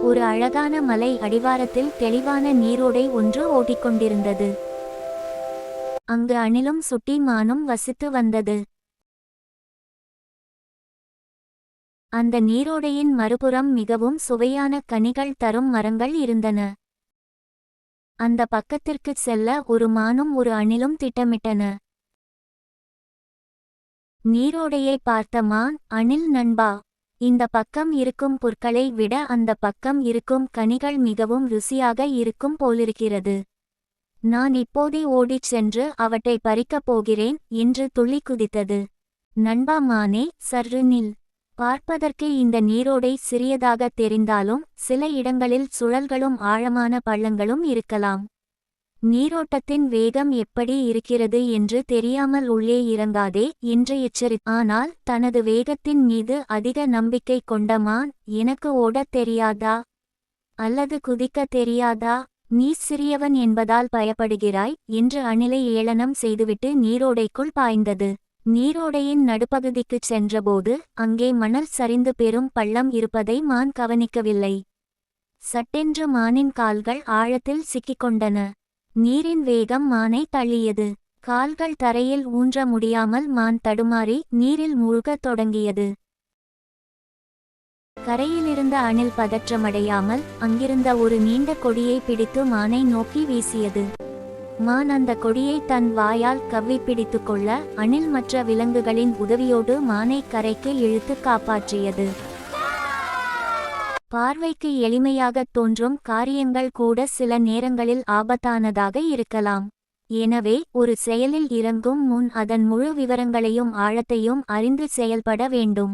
ஒரு அழகான மலை அடிவாரத்தில் தெளிவான நீரோடை ஒன்று ஓடிக்கொண்டிருந்தது. அங்கு அணிலும் சுட்டி மானும் வசித்து வந்தது. அந்த நீரோடையின் மறுபுறம் மிகவும் சுவையான கனிகள் தரும் மரங்கள் இருந்தன. அந்த பக்கத்திற்குச் செல்ல ஒரு மானும் ஒரு அணிலும் திட்டமிட்டன. நீரோடையை பார்த்த மான், அணில் நண்பா, இந்த பக்கம் இருக்கும் புற்களை விட அந்த பக்கம் இருக்கும் கனிகள் மிகவும் ருசியாக இருக்கும் போலிருக்கிறது. நான் இப்போதே ஓடிச் சென்று அவற்றை பறிக்கப் போகிறேன் என்று துள்ளி குதித்தது. நண்பா மானே, சற்று நில். பார்ப்பதற்கு இந்த நீரோடை சிறியதாக தெரிந்தாலும் சில இடங்களில் சுழல்களும் ஆழமான பள்ளங்களும் இருக்கலாம். நீரோட்டத்தின் வேகம் எப்படி இருக்கிறது என்று தெரியாமல் உள்ளே இறங்காதே என்று ஆனால் தனது வேகத்தின் மீது அதிக நம்பிக்கை கொண்ட மான், எனக்கு ஓடத் தெரியாதா அல்லது குதிக்க தெரியாதா? நீ சிறியவன் என்பதால் பயப்படுகிறாய் என்று அணிலை ஏளனம் செய்துவிட்டு நீரோடைக்குள் பாய்ந்தது. நீரோடையின் நடுப்பகுதிக்குச் சென்றபோது அங்கே மணல் சரிந்து பெரும் பள்ளம் இருப்பதை மான் கவனிக்கவில்லை. சட்டென்று மானின் கால்கள் ஆழத்தில் சிக்கிக்கொண்டன. நீரின் வேகம் மானை தள்ளியது. கால்கள் தரையில் ஊன்ற முடியாமல் மான் தடுமாறி நீரில் மூழ்கத் தொடங்கியது. கரையிலிருந்த அணில் பதற்றமடையாமல் அங்கிருந்த ஒரு நீண்ட கொடியை பிடித்து மானை நோக்கி வீசியது. மான் அந்த கொடியை தன் வாயால் கவ்வி பிடித்து கொள்ள அணில் மற்ற விலங்குகளின் உதவியோடு மானை கரைக்கு இழுத்து காப்பாற்றியது. பார்வைக்கு எளிமையாகத் தோன்றும் காரியங்கள் கூட சில நேரங்களில் ஆபத்தானதாக இருக்கலாம். எனவே ஒரு செயலில் இறங்கும் முன் அதன் முழு விவரங்களையும் ஆழத்தையும் அறிந்து செயல்பட வேண்டும்.